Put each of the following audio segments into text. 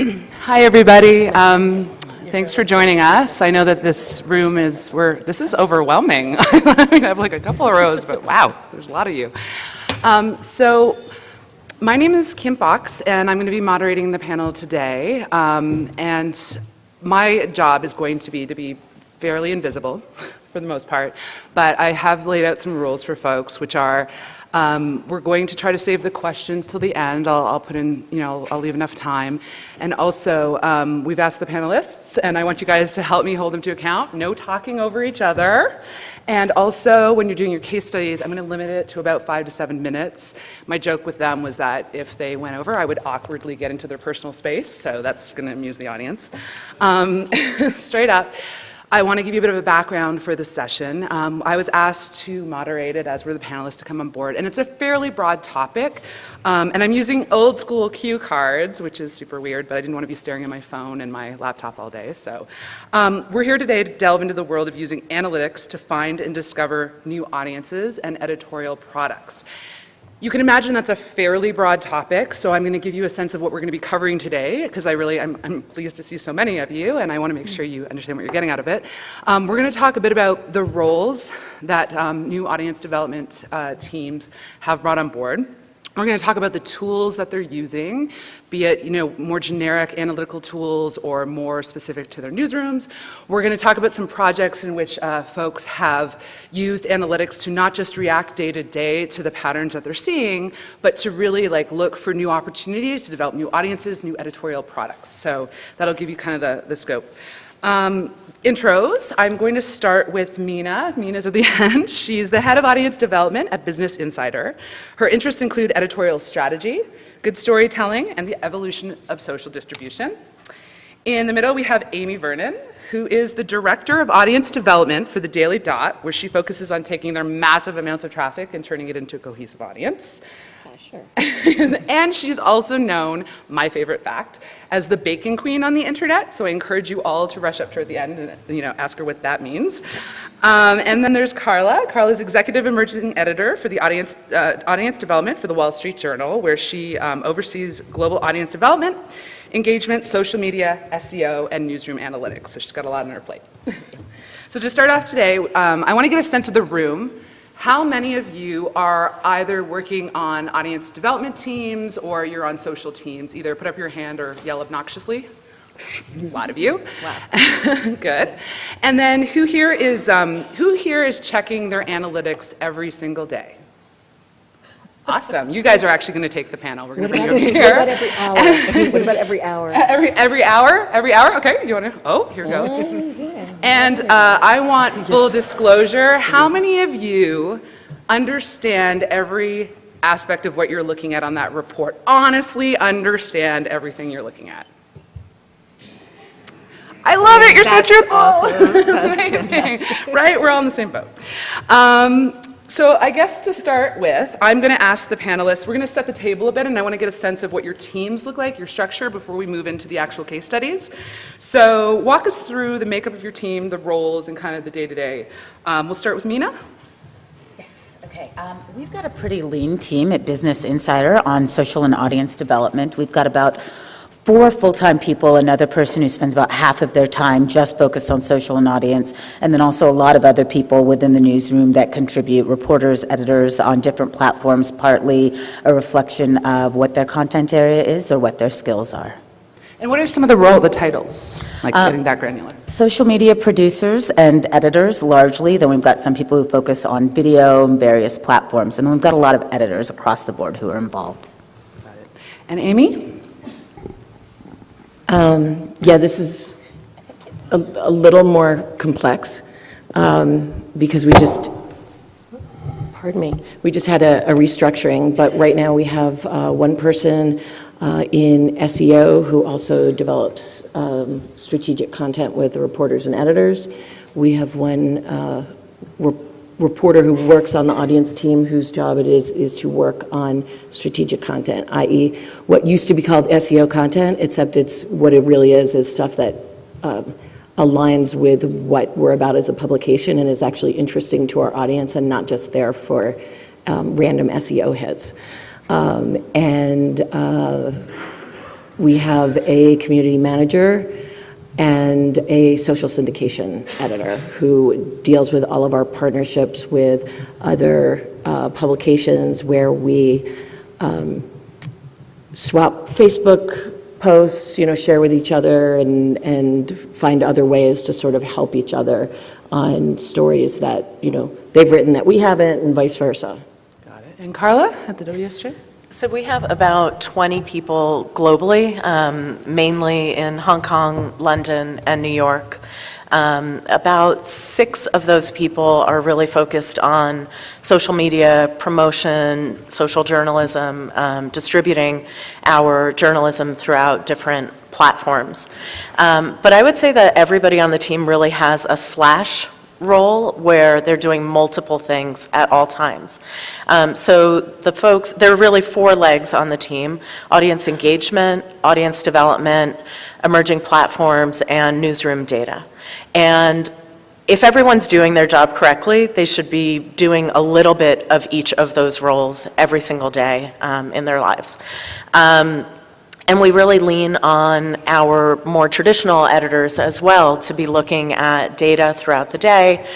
Hi, everybody. Thanks for joining us. I know that this room this is overwhelming. I mean, I have like a couple of rows, but wow, there's a lot of you. So my name is Kim Fox, and I'm going to be moderating the panel today. And my job is going to be fairly invisible for the most part, but I have laid out some rules for folks, which are we're going to try to save the questions till the end. I'll put in, I'll leave enough time. And also, we've asked the panelists, and I want you guys to help me hold them to account. No talking over each other. And also, when you're doing your case studies, I'm going to limit it to about 5 to 7 minutes. My joke with them was that if they went over, I would awkwardly get into their personal space, so that's going to amuse the audience. Straight up. I want to give you a bit of a background for this session. I was asked to moderate it, as were the panelists, to come on board, and it's a fairly broad topic, and I'm using old school cue cards, which is super weird, but I didn't want to be staring at my phone and my laptop all day, so we're here today to delve into the world of using analytics to find and discover new audiences and editorial products. You can imagine that's a fairly broad topic, so I'm going to give you a sense of what we're going to be covering today, because I'm pleased to see so many of you, and I want to make sure you understand what you're getting out of it. We're going to talk a bit about the roles that new audience development teams have brought on board. We're going to talk about the tools that they're using, be it more generic analytical tools or more specific to their newsrooms. We're going to talk about some projects in which folks have used analytics to not just react day to day to the patterns that they're seeing, but to really look for new opportunities to develop new audiences, new editorial products. So that'll give you kind of the scope. Intros, I'm going to start with Mina. Mina's at the end. She's the head of audience development at Business Insider. Her interests include editorial strategy, good storytelling, and the evolution of social distribution. In the middle, we have Amy Vernon, who is the director of audience development for the Daily Dot, where she focuses on taking their massive amounts of traffic and turning it into a cohesive audience. Sure. And she's also known, my favorite fact, as the baking queen on the internet, so I encourage you all to rush up to her at the end and ask her what that means. And then there's Carla. Carla's executive emerging editor for the audience development for the Wall Street Journal, where she oversees global audience development, engagement, social media, SEO, and newsroom analytics, so she's got a lot on her plate. So to start off today, I want to get a sense of the room. How many of you are either working on audience development teams or you're on social teams? Either put up your hand or yell obnoxiously. A lot of you. Wow. Good. And then who here is checking their analytics every single day? Awesome. You guys are actually going to take the panel. We're going to bring you over here. What about every hour? What about every hour? Every hour? Every hour? Okay. You want to? Oh, here we go. Yeah. And I want full disclosure. How many of you understand every aspect of what you're looking at on that report? Honestly, understand everything you're looking at? I love it. You're so truthful. Awesome. That's amazing. Right? We're all in the same boat. So I guess to start with, I'm going to ask the panelists, we're going to set the table a bit, and I want to get a sense of what your teams look like, your structure, before we move into the actual case studies. So walk us through the makeup of your team, the roles, and kind of the day-to-day. We'll start with Mina. Yes, okay. We've got a pretty lean team at Business Insider on social and audience development. We've got about 4 full-time people, another person who spends about half of their time just focused on social and audience, and then also a lot of other people within the newsroom that contribute, reporters, editors on different platforms, partly a reflection of what their content area is or what their skills are. And what are some of the titles, getting that granular? Social media producers and editors, largely. Then we've got some people who focus on video and various platforms, and then we've got a lot of editors across the board who are involved. Got it. And Amy? Yeah, this is a little more complex because we just had a restructuring, but right now we have one person in SEO who also develops strategic content with the reporters and editors. We have one reporter who works on the audience team whose job it is to work on strategic content, i.e. what used to be called SEO content, except what it really is stuff that aligns with what we're about as a publication and is actually interesting to our audience and not just there for random SEO hits. We have a community manager and a social syndication editor who deals with all of our partnerships with other publications where we swap Facebook posts, share with each other and find other ways to sort of help each other on stories that, they've written that we haven't and vice versa. Got it. And Carla at the WSJ? So we have about 20 people globally, mainly in Hong Kong, London, and New York. About 6 of those people are really focused on social media, promotion, social journalism, distributing our journalism throughout different platforms. But I would say that everybody on the team really has a slash role where they're doing multiple things at all times. So the folks, there are really 4 legs on the team: audience engagement, audience development, emerging platforms, and newsroom data. And if everyone's doing their job correctly, they should be doing a little bit of each of those roles every single day in their lives. And we really lean on our more traditional editors as well to be looking at data throughout the day.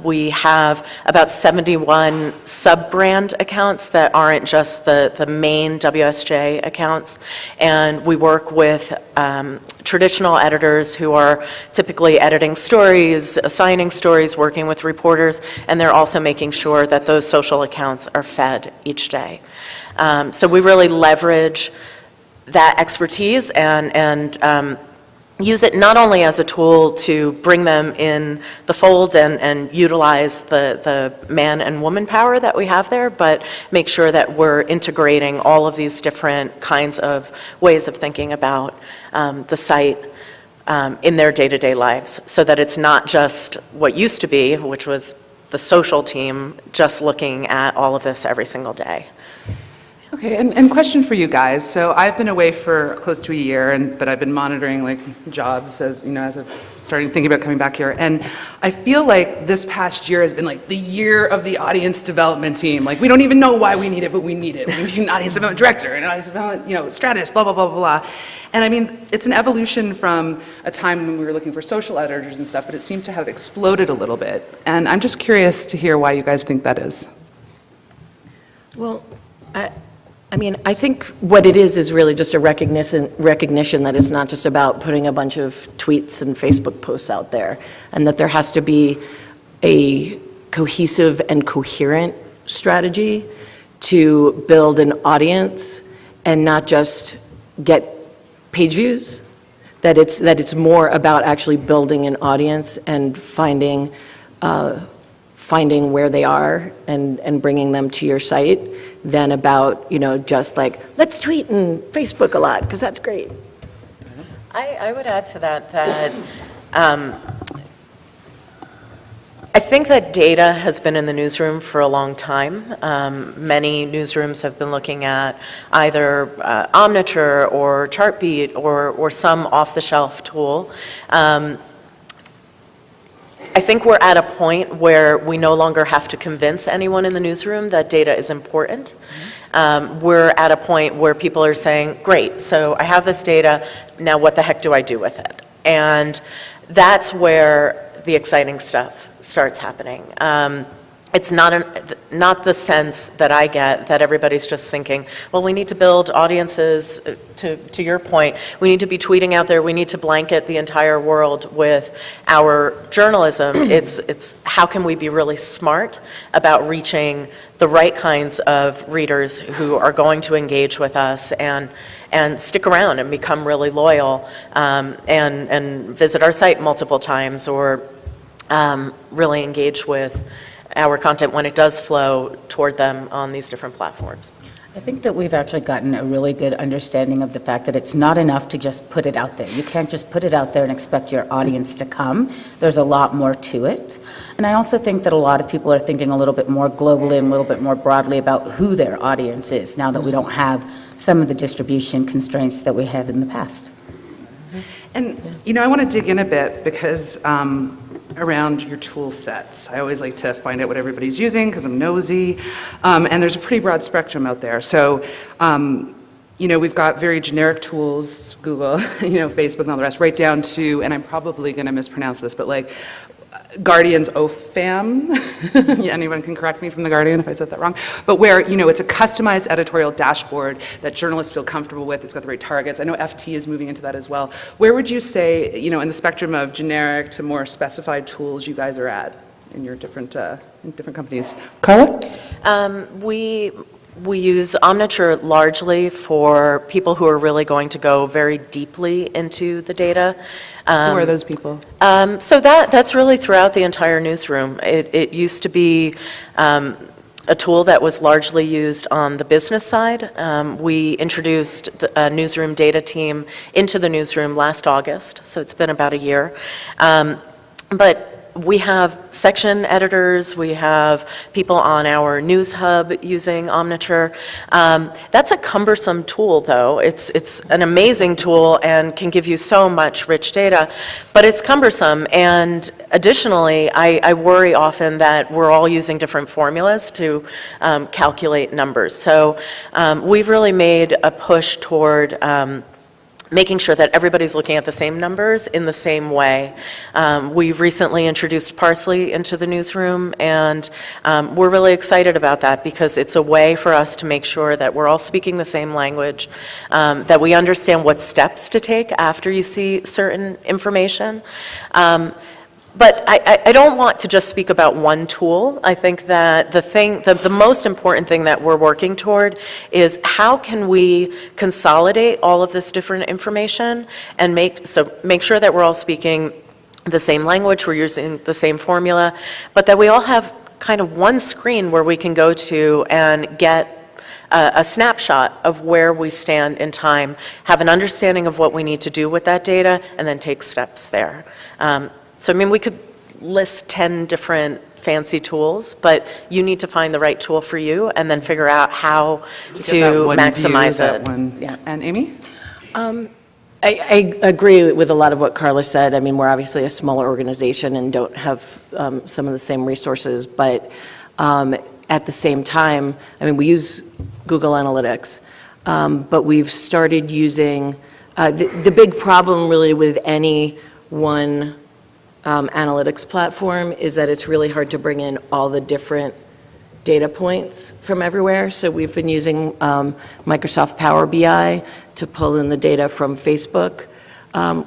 We have about 71 sub-brand accounts that aren't just the main WSJ accounts. And we work with traditional editors who are typically editing stories, assigning stories, working with reporters, and they're also making sure that those social accounts are fed each day. So we really leverage that expertise and use it not only as a tool to bring them in the fold and utilize the man and woman power that we have there, but make sure that we're integrating all of these different kinds of ways of thinking about the site in their day-to-day lives, so that it's not just what used to be, which was the social team, just looking at all of this every single day. Okay, and question for you guys. So I've been away for close to a year, but I've been monitoring jobs as I've started thinking about coming back here. And I feel like this past year has been the year of the audience development team. We don't even know why we need it, but we need it. We need an audience development director and an audience development, strategist, blah, blah, blah, blah, blah. And I mean, it's an evolution from a time when we were looking for social editors and stuff, but it seemed to have exploded a little bit. And I'm just curious to hear why you guys think that is. Well, I think what it is really just a recognition that it's not just about putting a bunch of tweets and Facebook posts out there, and that there has to be a cohesive and coherent strategy to build an audience and not just get page views, that it's more about actually building an audience and finding where they are and bringing them to your site, than about, just let's tweet and Facebook a lot, because that's great. I would add to that I think that data has been in the newsroom for a long time. Many newsrooms have been looking at either Omniture or Chartbeat or some off-the-shelf tool. I think we're at a point where we no longer have to convince anyone in the newsroom that data is important. We're at a point where people are saying, great, so I have this data, now what the heck do I do with it? And that's where the exciting stuff starts happening. It's not the sense that I get that everybody's just thinking, well, we need to build audiences, to your point, we need to be tweeting out there, we need to blanket the entire world with our journalism. It's how can we be really smart about reaching the right kinds of readers who are going to engage with us and stick around and become really loyal, and visit our site multiple times, or really engage with our content when it does flow toward them on these different platforms. I think that we've actually gotten a really good understanding of the fact that it's not enough to just put it out there. You can't just put it out there and expect your audience to come. There's a lot more to it. And I also think that a lot of people are thinking a little bit more globally and a little bit more broadly about who their audience is, now that we don't have some of the distribution constraints that we had in the past. And, I want to dig in a bit because around your tool sets. I always like to find out what everybody's using because I'm nosy. And there's a pretty broad spectrum out there. So, we've got very generic tools, Google, Facebook and all the rest, right down to, and I'm probably going to mispronounce this, but like Guardian's OFAM, yeah, anyone can correct me from The Guardian if I said that wrong, but where, it's a customized editorial dashboard that journalists feel comfortable with, it's got the right targets. I know FT is moving into that as well. Where would you say, in the spectrum of generic to more specified tools you guys are at in your different companies? Carla? We use Omniture largely for people who are really going to go very deeply into the data. Who are those people? So that's really throughout the entire newsroom. It used to be a tool that was largely used on the business side. We introduced a newsroom data team into the newsroom last August, so it's been about a year. But we have section editors, we have people on our news hub using Omniture. That's a cumbersome tool, though. It's an amazing tool and can give you so much rich data, but it's cumbersome. And additionally, I worry often that we're all using different formulas to calculate numbers. So we've really made a push toward making sure that everybody's looking at the same numbers in the same way. We've recently introduced Parsley into the newsroom, and we're really excited about that because it's a way for us to make sure that we're all speaking the same language, that we understand what steps to take after you see certain information. But I don't want to just speak about one tool. I think that the most important thing that we're working toward is how can we consolidate all of this different information and make sure that we're all speaking the same language, we're using the same formula, but that we all have kind of one screen where we can go to and get a snapshot of where we stand in time, have an understanding of what we need to do with that data, and then take steps there. So, we could list 10 different fancy tools, but you need to find the right tool for you and then figure out how to maximize it. Yeah. And Amy? I agree with a lot of what Carla said. We're obviously a smaller organization and don't have some of the same resources, but at the same time, we use Google Analytics, but we've started using, the big problem really with any one analytics platform is that it's really hard to bring in all the different data points from everywhere. So we've been using Microsoft Power BI to pull in the data from Facebook,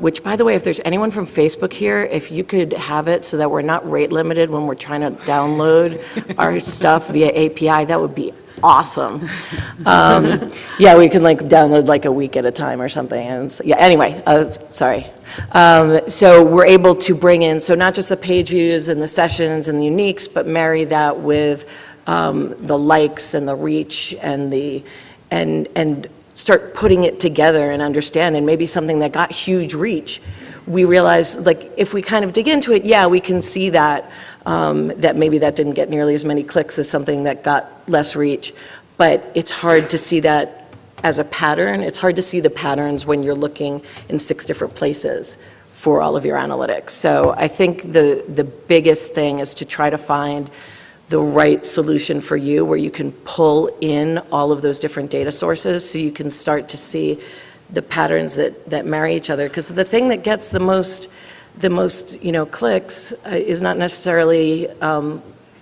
which, by the way, if there's anyone from Facebook here, if you could have it so that we're not rate limited when we're trying to download our stuff via API, that would be awesome. Yeah, we can download a week at a time or something. And so, yeah, anyway, sorry. So we're able to bring in, so not just the page views and the sessions and the uniques, but marry that with the likes and the reach and start putting it together and understand. And maybe something that got huge reach, we realize, if we kind of dig into it, yeah, we can see that that maybe that didn't get nearly as many clicks as something that got less reach, but it's hard to see that as a pattern. It's hard to see the patterns when you're looking in 6 different places for all of your analytics. So I think the biggest thing is to try to find the right solution for you where you can pull in all of those different data sources so you can start to see the patterns that marry each other. Because the thing that gets the most clicks is not necessarily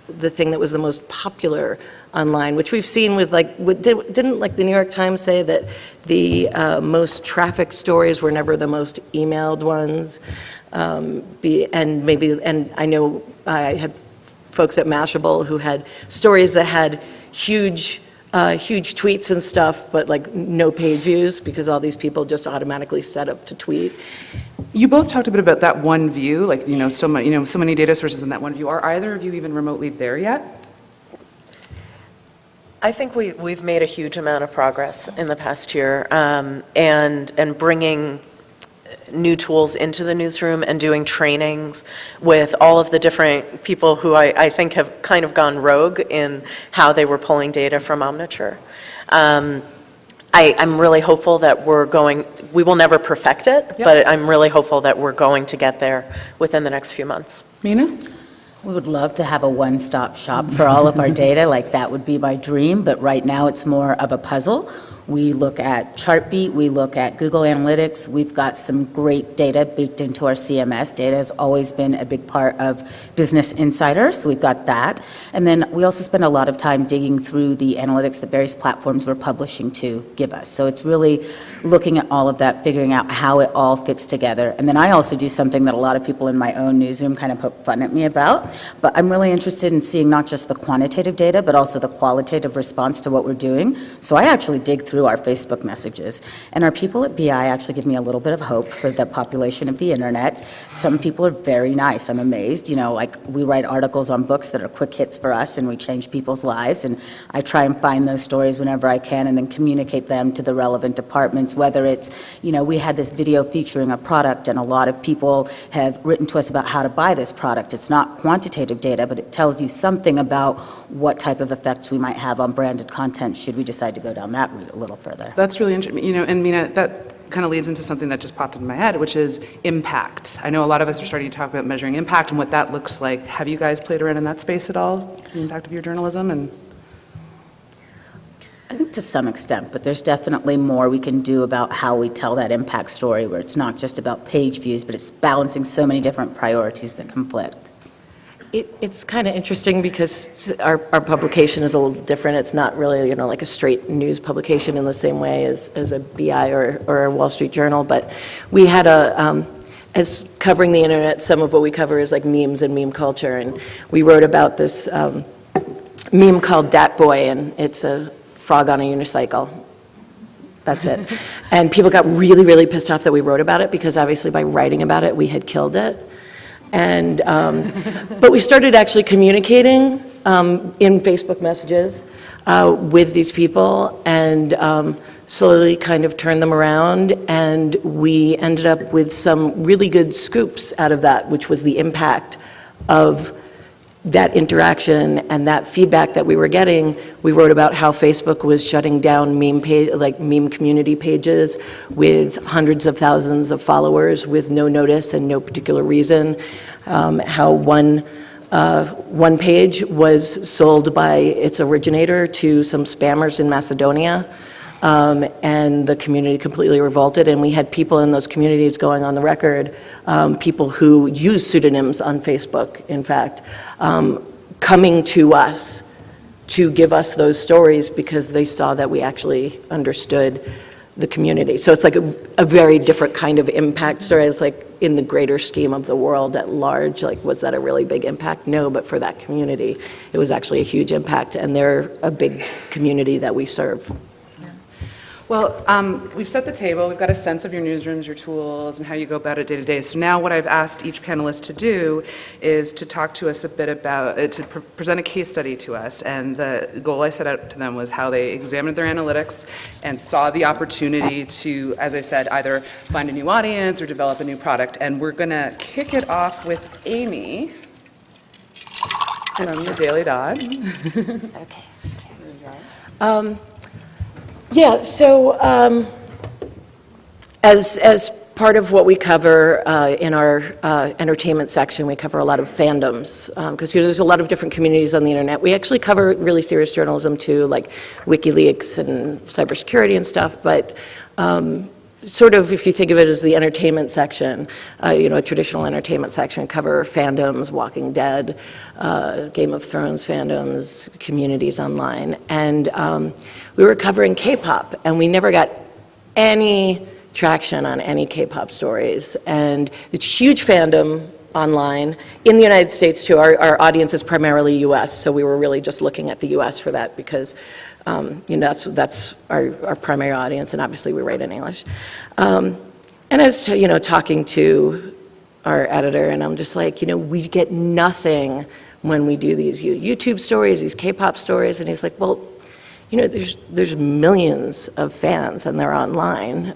the thing that was the most popular online, which we've seen with didn't the New York Times say that the most trafficked stories were never the most emailed ones? And I know I had folks at Mashable who had stories that had huge tweets and stuff, but no page views because all these people just automatically set up to tweet. You both talked a bit about that one view, so many data sources in that one view. Are either of you even remotely there yet? I think we've made a huge amount of progress in the past year, and bringing new tools into the newsroom and doing trainings with all of the different people who I think have kind of gone rogue in how they were pulling data from Omniture. I'm really hopeful that we will never perfect it, Yep. but I'm really hopeful that we're going to get there within the next few months. Mina? We would love to have a one-stop shop for all of our data, that would be my dream, but right now it's more of a puzzle. We look at Chartbeat, we look at Google Analytics. We've got some great data baked into our CMS. Data has always been a big part of Business Insider, so we've got that. And then we also spend a lot of time digging through the analytics that various platforms we're publishing to give us. So it's really looking at all of that, figuring out how it all fits together. And then I also do something that a lot of people in my own newsroom kind of poke fun at me about, but I'm really interested in seeing not just the quantitative data, but also the qualitative response to what we're doing. So I actually dig through our Facebook messages. And our people at BI actually give me a little bit of hope for the population of the internet. Some people are very nice. I'm amazed. You know, like we write articles on books that are quick hits for us and we change people's lives. And I try and find those stories whenever I can and then communicate them to the relevant departments, whether it's, you know, we had this video featuring a product and a lot of people have written to us about how to buy this product. It's not quantitative data, but it tells you something about what type of effects we might have on branded content should we decide to go down that route a little further. That's really interesting. You know, and Mina, that kind of leads into something that just popped into my head, which is impact. I know a lot of us are starting to talk about measuring impact and what that looks like. Have you guys played around in that space at all, the impact of your journalism? And I think to some extent, but there's definitely more we can do about how we tell that impact story, where it's not just about page views, but it's balancing so many different priorities that conflict. It's kind of interesting because our publication is a little different. It's not really, you know, like a straight news publication in the same way as a BI or a Wall Street Journal, but we had as covering the internet, some of what we cover is like memes and meme culture, and we wrote about this meme called Dat Boy, and it's a frog on a unicycle. That's it. And people got really, really pissed off that we wrote about it because obviously by writing about it, we had killed it. And, but we started actually communicating in Facebook messages with these people and slowly kind of turned them around. And we ended up with some really good scoops out of that, which was the impact of that interaction and that feedback that we were getting. We wrote about how Facebook was shutting down meme community pages with hundreds of thousands of followers with no notice and no particular reason. How one page was sold by its originator to some spammers in Macedonia. And the community completely revolted, and we had people in those communities going on the record, people who use pseudonyms on Facebook, in fact, coming to us to give us those stories because they saw that we actually understood the community. So it's like a very different kind of impact story. It's like in the greater scheme of the world at large, like was that a really big impact? No, but for that community, it was actually a huge impact, and they're a big community that we serve. well, we've set the table. We've got a sense of your newsrooms, your tools, and how you go about it day to day. So now what I've asked each panelist to do is to talk to us a bit about, present a case study to us. And the goal I set out to them was how they examined their analytics and saw the opportunity to, as I said, either find a new audience or develop a new product. And we're going to kick it off with Amy from the Daily Dot. Okay. Yeah, so as part of what we cover in our entertainment section, we cover a lot of fandoms, because there's a lot of different communities on the internet. We actually cover really serious journalism too, like WikiLeaks and cybersecurity and stuff, but sort of if you think of it as the entertainment section, a traditional entertainment section, cover fandoms, Walking Dead, Game of Thrones fandoms, communities online. And we were covering K-pop, and we never got any traction on any K-pop stories. And it's huge fandom online in the United States too. Our audience is primarily US, so we were really just looking at the US for that because that's our primary audience, and obviously we write in English. And as talking to our editor, and I'm just like, we get nothing when we do these YouTube stories, these K-pop stories, and he's like, well, there's millions of fans and they're online.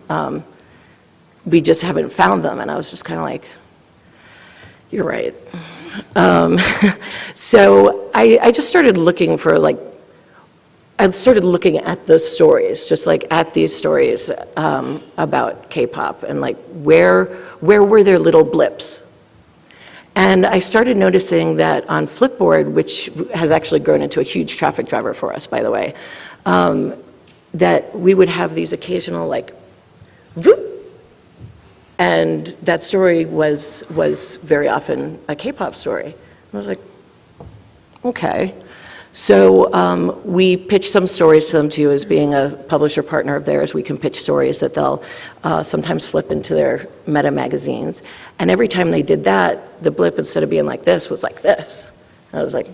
We just haven't found them, and I was just kind of like, you're right. So I just started looking for I started looking at the stories, just at these stories about K-pop and where were their little blips. And I started noticing that on Flipboard, which has actually grown into a huge traffic driver for us, by the way, that we would have these occasional like, whoop, and that story was very often a K-pop story. I was like, okay. So we pitch some stories to them too, as being a publisher partner of theirs. We can pitch stories that they'll sometimes flip into their meta magazines. And every time they did that, the blip, instead of being like this, was like this. And I was like,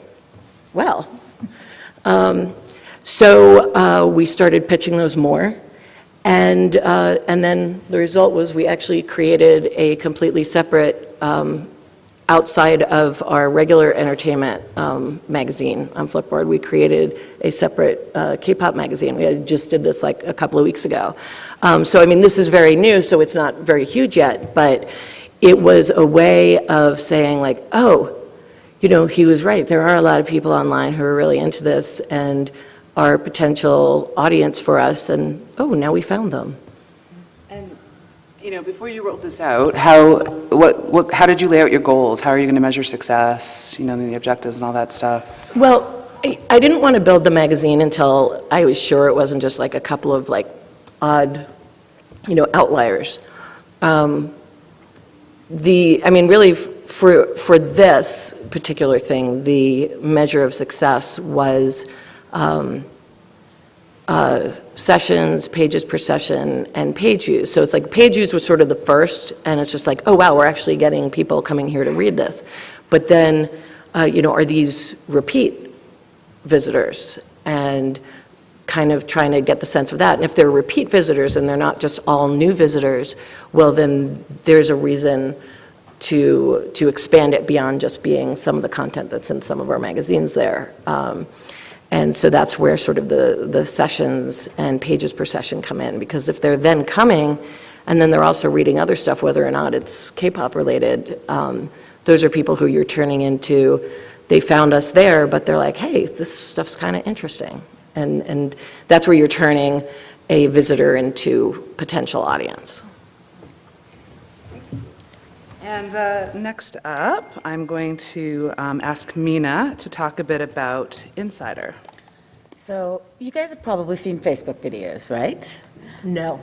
well. So we started pitching those more. And then the result was we actually created a completely separate, outside of our regular entertainment magazine on Flipboard, we created a separate K-pop magazine. We just did this like a couple of weeks ago. So I mean, this is very new, so it's not very huge yet, but it was a way of saying like, oh, you know, he was right. There are a lot of people online who are really into this and are potential audience for us, and oh, now we found them. And, you know, before you rolled this out, how did you lay out your goals? How are you going to measure success, you know, the objectives and all that stuff? Well, I didn't want to build the magazine until I was sure it wasn't just like a couple of like odd, you know, outliers. I mean, really, for this particular thing, the measure of success was sessions, pages per session, and page views. So it's like page views was sort of the first, and it's just like, oh wow, we're actually getting people coming here to read this. But then, you know, are these repeat visitors? And kind of trying to get the sense of that. And if they're repeat visitors and they're not just all new visitors, well then there's a reason to expand it beyond just being some of the content that's in some of our magazines there. And so that's where sort of the sessions and pages per session come in, because if they're then coming and then they're also reading other stuff, whether or not it's K-pop related, those are people who you're turning into, they found us there, but they're like, hey, this stuff's kind of interesting. And that's where you're turning a visitor into potential audience. And next up, I'm going to ask Mina to talk a bit about Insider. So you guys have probably seen Facebook videos, right? No.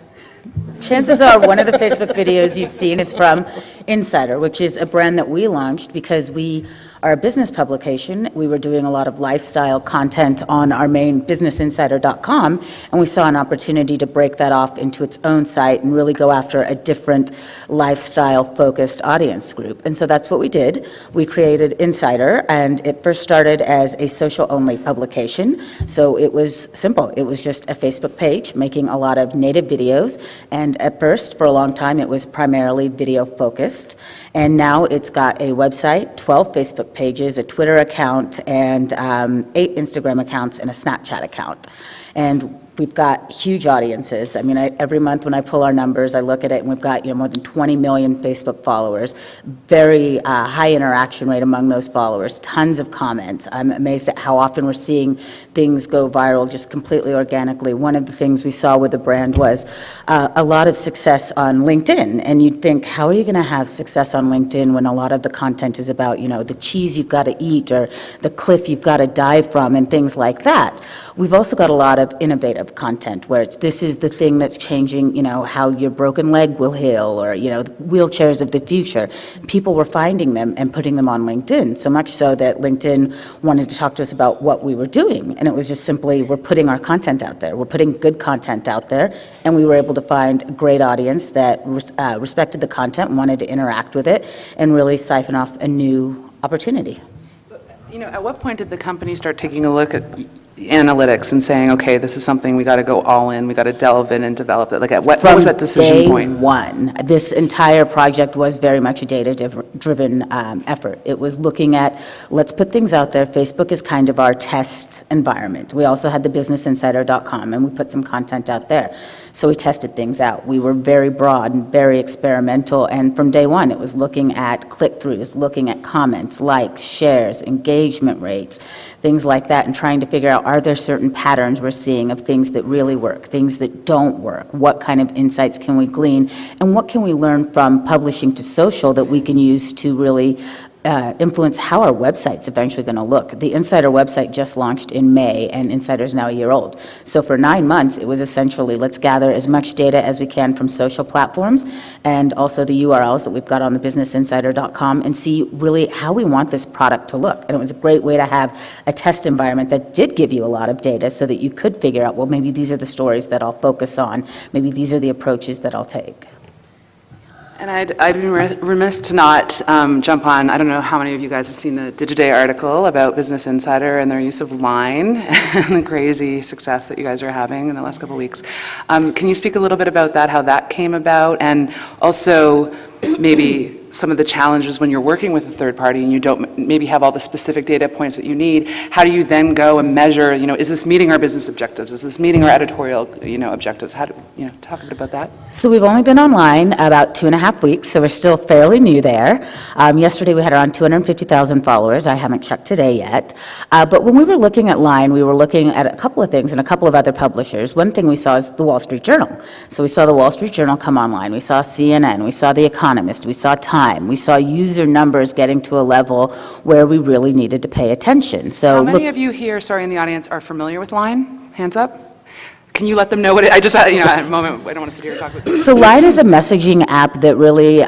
Chances are one of the Facebook videos you've seen is from Insider, which is a brand that we launched because we are a business publication. We were doing a lot of lifestyle content on our main businessinsider.com, and we saw an opportunity to break that off into its own site and really go after a different lifestyle-focused audience group. And so that's what we did. We created Insider, and it first started as a social-only publication. So it was simple. It was just a Facebook page making a lot of native videos, and at first, for a long time, it was primarily video-focused. And now it's got a website, 12 Facebook pages, a Twitter account, and 8 Instagram accounts, and a Snapchat account. And we've got huge audiences. I mean, every month when I pull our numbers, I look at it, and we've got, you know, more than 20 million Facebook followers, very high interaction rate among those followers, tons of comments. I'm amazed at how often we're seeing things go viral just completely organically. One of the things we saw with the brand was a lot of success on LinkedIn, and you'd think, how are you going to have success on LinkedIn when a lot of the content is about, you know, the cheese you've got to eat or the cliff you've got to dive from and things like that. We've also got a lot of innovative content where it's, this is the thing that's changing, you know, how your broken leg will heal, or, you know, wheelchairs of the future. People were finding them and putting them on LinkedIn, so much so that LinkedIn wanted to talk to us about what we were doing. And it was just simply, we're putting our content out there. We're putting good content out there, and we were able to find a great audience that respected the content, wanted to interact with it, and really siphon off a new opportunity. You know, at what point did the company start taking a look at analytics and saying, okay, this is something we got to go all in, we got to delve in and develop it? Like, at what was that decision point? From day one, this entire project was very much a data-driven effort. It was looking at, let's put things out there. Facebook is kind of our test environment. We also had the businessinsider.com, and we put some content out there. So we tested things out. We were very broad and very experimental, and from day one, it was looking at click-throughs, looking at comments, likes, shares, engagement rates, things like that, and trying to figure out, are there certain patterns we're seeing of things that really work, things that don't work? What kind of insights can we glean? And what can we learn from publishing to social that we can use to really influence how our website's eventually going to look. The Insider website just launched in May, and Insider's now a year old. So for 9 months, it was essentially, let's gather as much data as we can from social platforms and also the URLs that we've got on the businessinsider.com and see really how we want this product to look. And it was a great way to have a test environment that did give you a lot of data so that you could figure out, well, maybe these are the stories that I'll focus on, maybe these are the approaches that I'll take. And I'd be remiss to not jump on, I don't know how many of you guys have seen the Digiday article about Business Insider and their use of Line and the crazy success that you guys are having in the last couple of weeks. Can you speak a little bit about that, how that came about, and also maybe some of the challenges when you're working with a third party and you don't maybe have all the specific data points that you need? How do you then go and measure, is this meeting our business objectives? Is this meeting our editorial, objectives? How do, talk a bit about that? So we've only been online about 2.5 weeks, so we're still fairly new there. Yesterday we had around 250,000 followers. I haven't checked today yet. But when we were looking at Line, we were looking at a couple of things and a couple of other publishers. One thing we saw is the Wall Street Journal. So we saw the Wall Street Journal come online. We saw CNN. We saw The Economist. We saw Time. We saw user numbers getting to a level where we really needed to pay attention. So how many of you here, sorry, in the audience, are familiar with Line? Hands up. Can you let them know what it, I just had, at a moment, I don't want to sit here and talk about this. So Line is a messaging app that really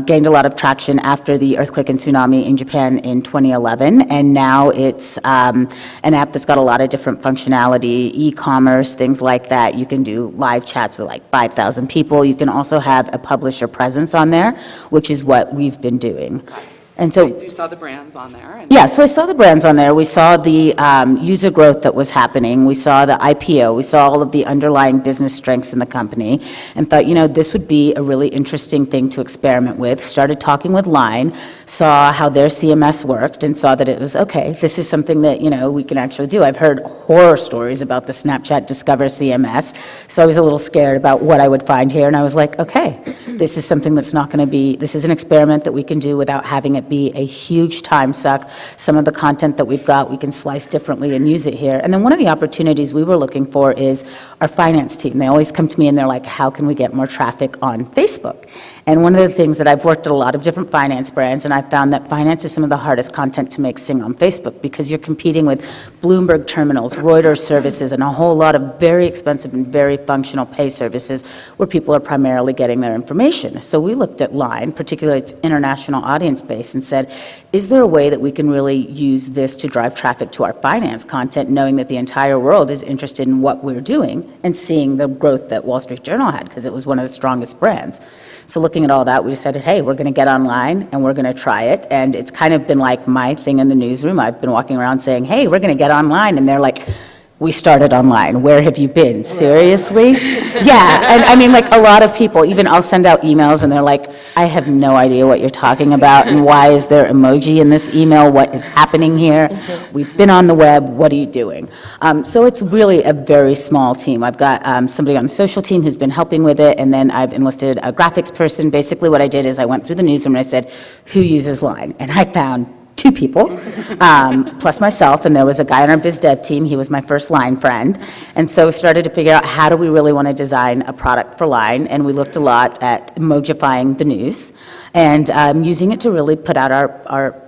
gained a lot of traction after the earthquake and tsunami in Japan in 2011, and now it's an app that's got a lot of different functionality, e-commerce, things like that. You can do live chats with like 5,000 people. You can also have a publisher presence on there, which is what we've been doing. And so you saw the brands on there? Yeah, so I saw the brands on there. We saw the user growth that was happening. We saw the IPO. We saw all of the underlying business strengths in the company and thought, this would be a really interesting thing to experiment with. Started talking with Line, saw how their CMS worked, and saw that it was, okay, this is something that, we can actually do. I've heard horror stories about the Snapchat Discover CMS, so I was a little scared about what I would find here, and I was like, okay, this is something that's not going to be, this is an experiment that we can do without having it be a huge time suck. Some of the content that we've got, we can slice differently and use it here. And then one of the opportunities we were looking for is our finance team. They always come to me and they're like, how can we get more traffic on Facebook? And one of the things that I've worked at a lot of different finance brands, and I've found that finance is some of the hardest content to make sing on Facebook because you're competing with Bloomberg terminals, Reuters services, and a whole lot of very expensive and very functional pay services where people are primarily getting their information. So we looked at Line, particularly its international audience base, and said, is there a way that we can really use this to drive traffic to our finance content, knowing that the entire world is interested in what we're doing and seeing the growth that Wall Street Journal had because it was one of the strongest brands. So looking at all that, we decided, hey, we're going to get online and we're going to try it. And it's kind of been like my thing in the newsroom. I've been walking around saying, hey, we're going to get online. And they're like, we started online. Where have you been? Seriously? Yeah, and I mean, like a lot of people, even I'll send out emails and they're like, I have no idea what you're talking about and why is there emoji in this email? What is happening here? We've been on the web, what are you doing? So it's really a very small team. I've got somebody on the social team who's been helping with it, and then I've enlisted a graphics person. Basically what I did is I went through the newsroom and I said, who uses Line? And I found 2 people, plus myself, and there was a guy on our biz dev team. He was my first Line friend. And so we started to figure out how do we really want to design a product for Line, and we looked a lot at emojifying the news and using it to really put out our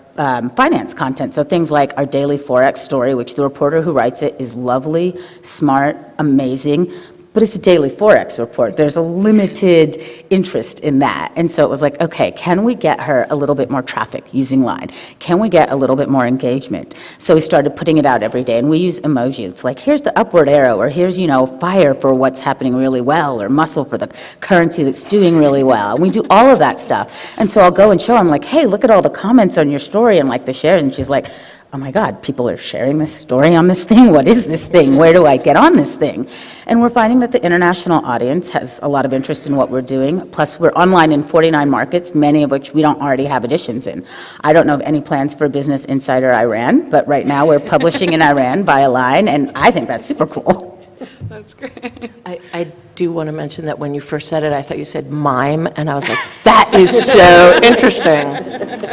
finance content. So things like our daily Forex story, which the reporter who writes it is lovely, smart, amazing, but it's a daily Forex report. There's a limited interest in that. And so it was like, okay, can we get her a little bit more traffic using Line? Can we get a little bit more engagement? So we started putting it out every day, and we use emojis. It's like, here's the upward arrow, or here's, fire for what's happening really well, or muscle for the currency that's doing really well. And we do all of that stuff. And so I'll go and show them, like, hey, look at all the comments on your story and like the shares. And she's like, oh my God, people are sharing this story on this thing. What is this thing? Where do I get on this thing? And we're finding that the international audience has a lot of interest in what we're doing. Plus, we're online in 49 markets, many of which we don't already have editions in. I don't know of any plans for Business Insider Iran, but right now we're publishing in Iran via Line, and I think that's super cool. That's great. I do want to mention that when you first said it, I thought you said mime, and I was like, that is so interesting.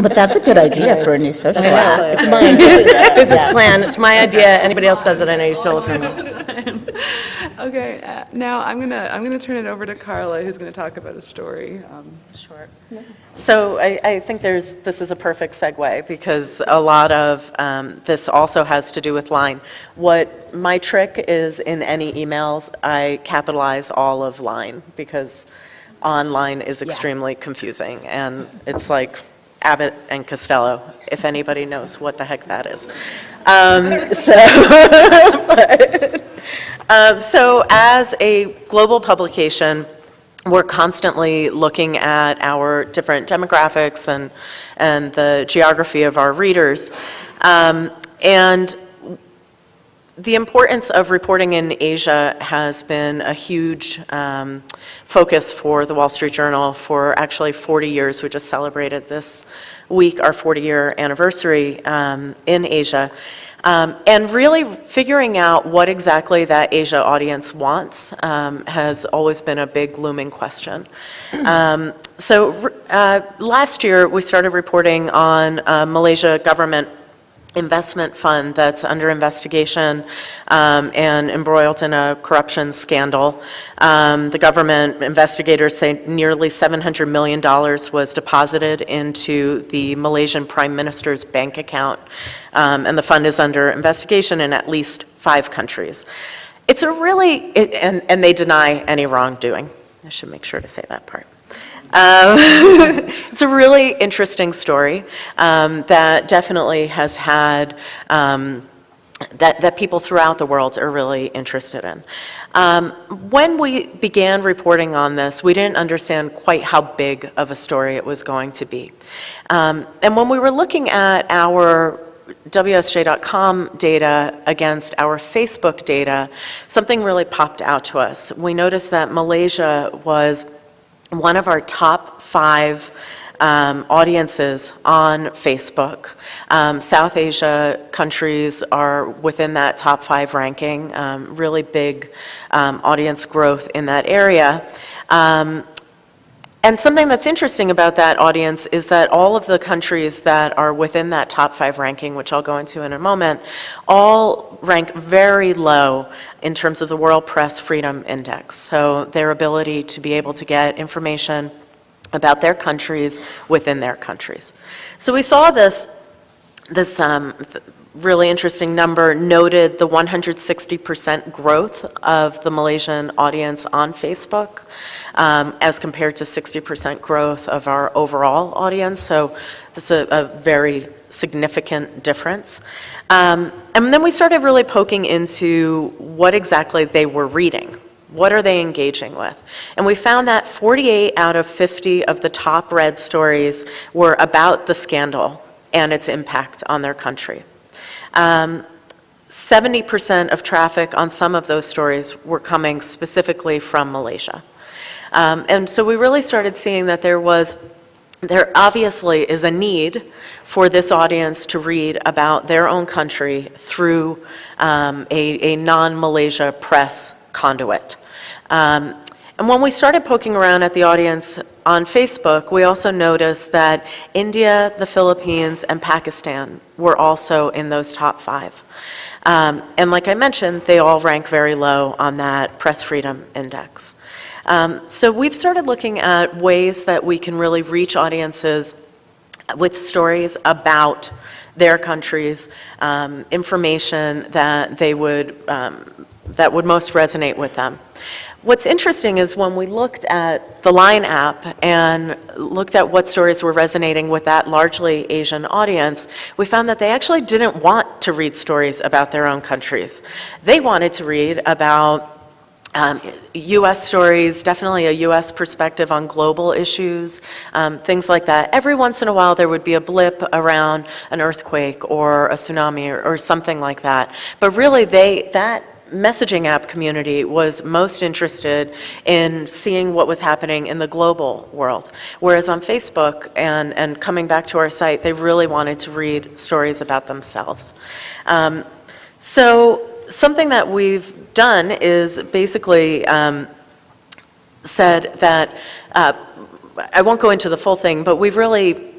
But that's a good idea for a new social app. It's my business plan. It's my idea. Anybody else does it, I know you still offend me. Okay, now I'm gonna turn it over to Carla, who's gonna talk about a story. Sure. So I think this is a perfect segue because a lot of this also has to do with line. What my trick is in any emails, I capitalize all of line because online is extremely confusing and it's like Abbott and Costello, if anybody knows what the heck that is. So as a global publication, we're constantly looking at our different demographics and the geography of our readers. And the importance of reporting in Asia has been a huge focus for the Wall Street Journal for actually 40 years. We just celebrated this week our 40-year anniversary in Asia. And really figuring out what exactly that Asia audience wants has always been a big looming question. So last year, we started reporting on Malaysia government investment fund that's under investigation and embroiled in a corruption scandal. The government investigators say nearly $700 million was deposited into the Malaysian Prime Minister's bank account, and the fund is under investigation in at least 5 countries. It's a really, and they deny any wrongdoing. I should make sure to say that part. It's a really interesting story that definitely has had, that people throughout the world are really interested in. When we began reporting on this, we didn't understand quite how big of a story it was going to be. And when we were looking at our WSJ.com data against our Facebook data, something really popped out to us. We noticed that Malaysia was one of our top 5 audiences on Facebook. South Asia countries are within that top 5 ranking, really big audience growth in that area. And something that's interesting about that audience is that all of the countries that are within that top 5 ranking, which I'll go into in a moment, all rank very low in terms of the World Press Freedom Index. So their ability to be able to get information about their countries within their countries. So we saw this really interesting number noted the 160% growth of the Malaysian audience on Facebook as compared to 60% growth of our overall audience. So that's a very significant difference. And then we started really poking into what exactly they were reading. What are they engaging with? And we found that 48 out of 50 of the top read stories were about the scandal and its impact on their country. 70% of traffic on some of those stories were coming specifically from Malaysia. And so we really started seeing that there obviously is a need for this audience to read about their own country through a non-Malaysia press conduit. And when we started poking around at the audience on Facebook, we also noticed that India, the Philippines, and Pakistan were also in those top 5. And like I mentioned, they all rank very low on that Press Freedom Index. So we've started looking at ways that we can really reach audiences with stories about their countries, information that they would that would most resonate with them. What's interesting is when we looked at the Line app and looked at what stories were resonating with that largely Asian audience, we found that they actually didn't want to read stories about their own countries. They wanted to read about U.S. stories, definitely a U.S. perspective on global issues, things like that. Every once in a while there would be a blip around an earthquake or a tsunami or something like that. But really that messaging app community was most interested in seeing what was happening in the global world. Whereas on Facebook and coming back to our site, they really wanted to read stories about themselves. So something that we've done is basically said that, I won't go into the full thing, but we've really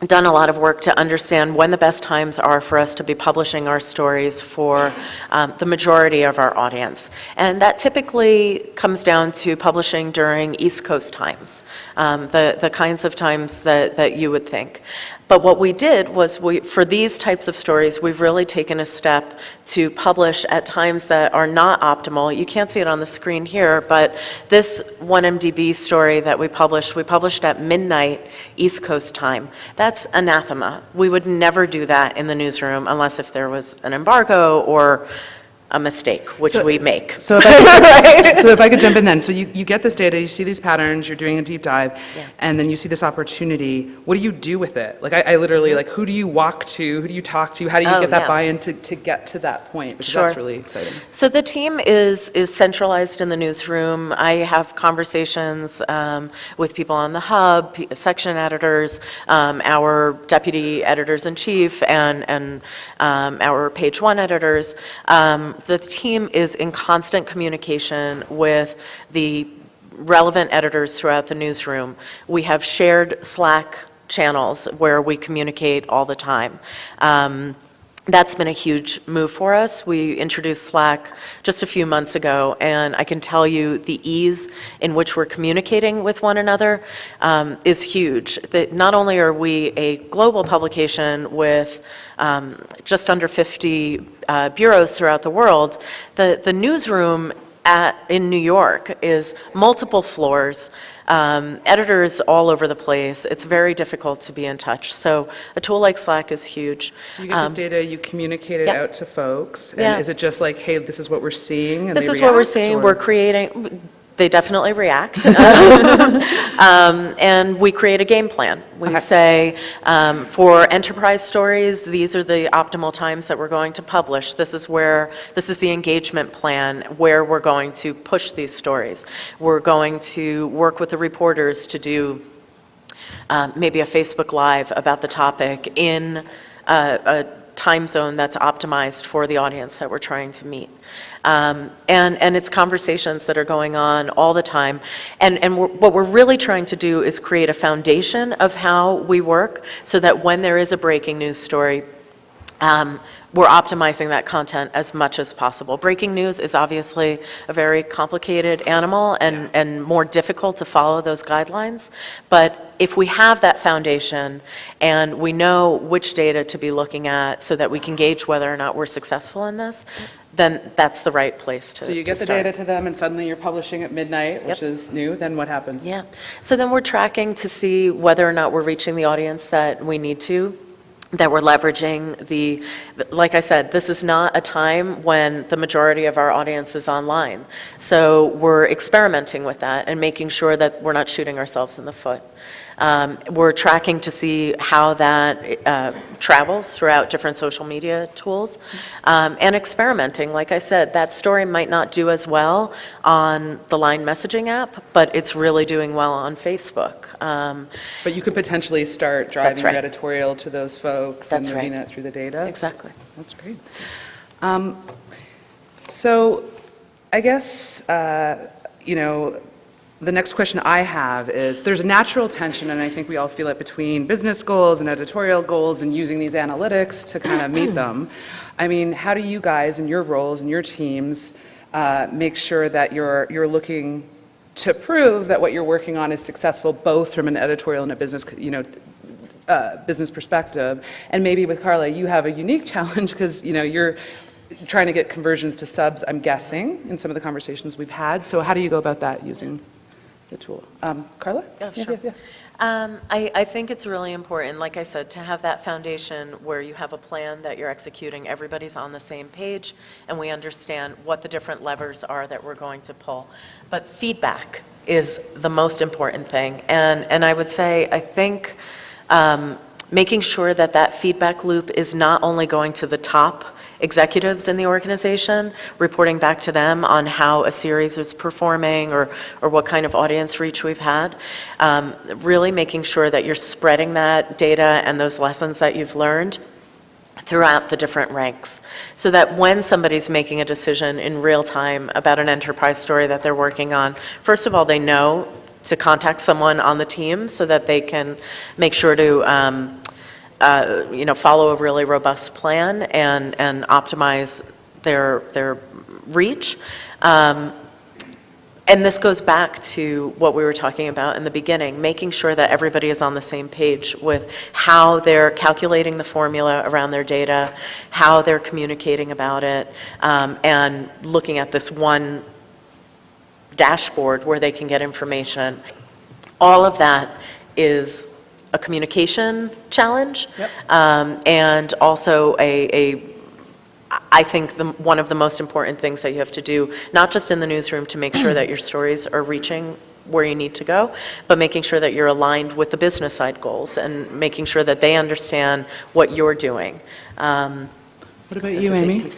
done a lot of work to understand when the best times are for us to be publishing our stories for the majority of our audience. And that typically comes down to publishing during East Coast times, the kinds of times that you would think. But what we did was, for these types of stories, we've really taken a step to publish at times that are not optimal. You can't see it on the screen here, but this 1MDB story that we published at midnight East Coast time. That's anathema. We would never do that in the newsroom unless if there was an embargo or a mistake, which we make. So if I could jump in then. So you get this data, you see these patterns, you're doing a deep dive, and then you see this opportunity. What do you do with it? Like I literally, like, who do you walk to? Who do you talk to? How do you get that buy-in to get to that point? Because that's really exciting. So the team is centralized in the newsroom. I have conversations with people on the hub, section editors, our deputy editors-in-chief, and our page one editors. The team is in constant communication with the relevant editors throughout the newsroom. We have shared Slack channels where we communicate all the time. That's been a huge move for us. We introduced Slack just a few months ago, and I can tell you the ease in which we're communicating with one another is huge. That not only are we a global publication with just under 50 bureaus throughout the world, the newsroom in New York is multiple floors, editors all over the place. It's very difficult to be in touch. So a tool like Slack is huge. So you get this data, you communicate it out to folks, and is it just like, hey, this is what we're seeing, and this they is what we're react, seeing. or? We're creating. They definitely react. And we create a game plan. We say, for enterprise stories, these are the optimal times that we're going to publish. This is the engagement plan where we're going to push these stories. We're going to work with the reporters to do maybe a Facebook Live about the topic in a time zone that's optimized for the audience that we're trying to meet. And it's conversations that are going on all the time. And what we're really trying to do is create a foundation of how we work so that when there is a breaking news story, we're optimizing that content as much as possible. Breaking news is obviously a very complicated animal and more difficult to follow those guidelines. But if we have that foundation and we know which data to be looking at so that we can gauge whether or not we're successful in this, then that's the right place to So you get the start. data to them, and suddenly you're publishing at midnight, which is new. Then what happens? Yeah. So then we're tracking to see whether or not we're reaching the audience that we need to, that we're leveraging like I said, this is not a time when the majority of our audience is online. So we're experimenting with that and making sure that we're not shooting ourselves in the foot. We're tracking to see how that travels throughout different social media tools, and experimenting. Like I said, that story might not do as well on the Line messaging app, but it's really doing well on Facebook. But you could potentially start driving your right. editorial to those folks That's and moving right. that through the data. Exactly. That's great. So I guess, the next question I have is, there's a natural tension, and I think we all feel it, between business goals and editorial goals and using these analytics to kind of meet them. I mean, how do you guys in your roles and your teams make sure that you're looking to prove that what you're working on is successful, both from an editorial and a business, business perspective? And maybe with Carla, you have a unique challenge because, you're trying to get conversions to subs, I'm guessing, in some of the conversations we've had. So how do you go about that using the tool? Carla? Yeah, sure. I think it's really important, like I said, to have that foundation where you have a plan that you're executing, everybody's on the same page, and we understand what the different levers are that we're going to pull. But feedback is the most important thing. And I would say, I think making sure that that feedback loop is not only going to the top executives in the organization, reporting back to them on how a series is performing or what kind of audience reach we've had. Really making sure that you're spreading that data and those lessons that you've learned throughout the different ranks, so that when somebody's making a decision in real time about an enterprise story that they're working on, first of all, they know contact someone on the team so that they can make sure to follow a really robust plan and optimize their reach. And this goes back to what we were talking about in the beginning, making sure that everybody is on the same page with how they're calculating the formula around their data, how they're communicating about it, and looking at this one dashboard where they can get information. All of that is a communication challenge, and also I think one of the most important things that you have to do, not just in the newsroom to make sure that your stories are reaching where you need to go, but making sure that you're aligned with the business side goals and making sure that they understand what you're doing. What about you, Amy?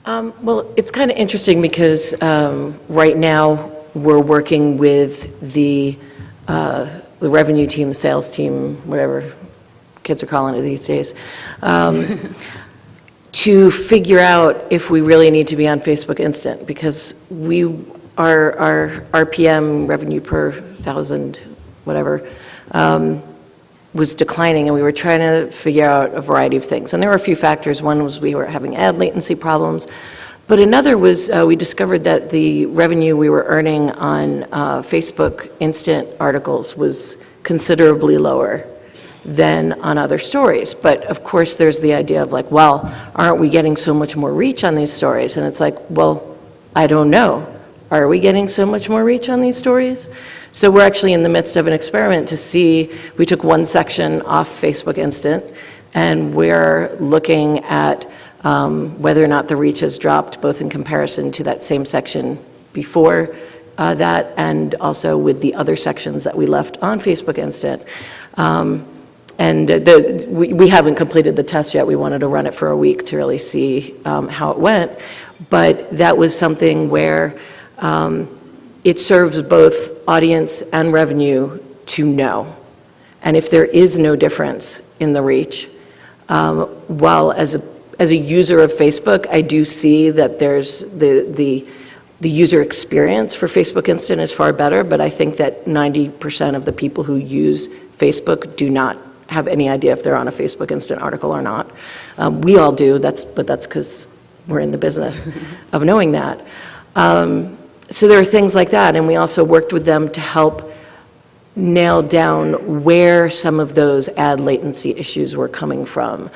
Well, it's kind of interesting because right now we're working with the revenue team, sales team, whatever kids are calling it these days, to figure out if we really need to be on Facebook Instant, because our RPM, revenue per thousand, whatever, was declining, and we were trying to figure out a variety of things. And there were a few factors. One was we were having ad latency problems, but another was we discovered that the revenue we were earning on Facebook Instant articles was considerably lower than on other stories. But of course, there's the idea of like, well, aren't we getting so much more reach on these stories? And it's like, well, I don't know. Are we getting so much more reach on these stories? So we're actually in the midst of an experiment to see, we took one section off Facebook Instant, and we're looking at whether or not the reach has dropped, both in comparison to that same section before that, and also with the other sections that we left on Facebook Instant. We haven't completed the test yet. We wanted to run it for a week to really see how it went. But that was something where it serves both audience and revenue to know. And if there is no difference in the reach, while as a user of Facebook, I do see that there's the user experience for Facebook Instant is far better, but I think that 90% of the people who use Facebook do not have any idea if they're on a Facebook Instant article or not. We all do, but that's because we're in the business of knowing that. So there are things like that, and we also worked with them to help nail down where some of those ad latency issues were coming from.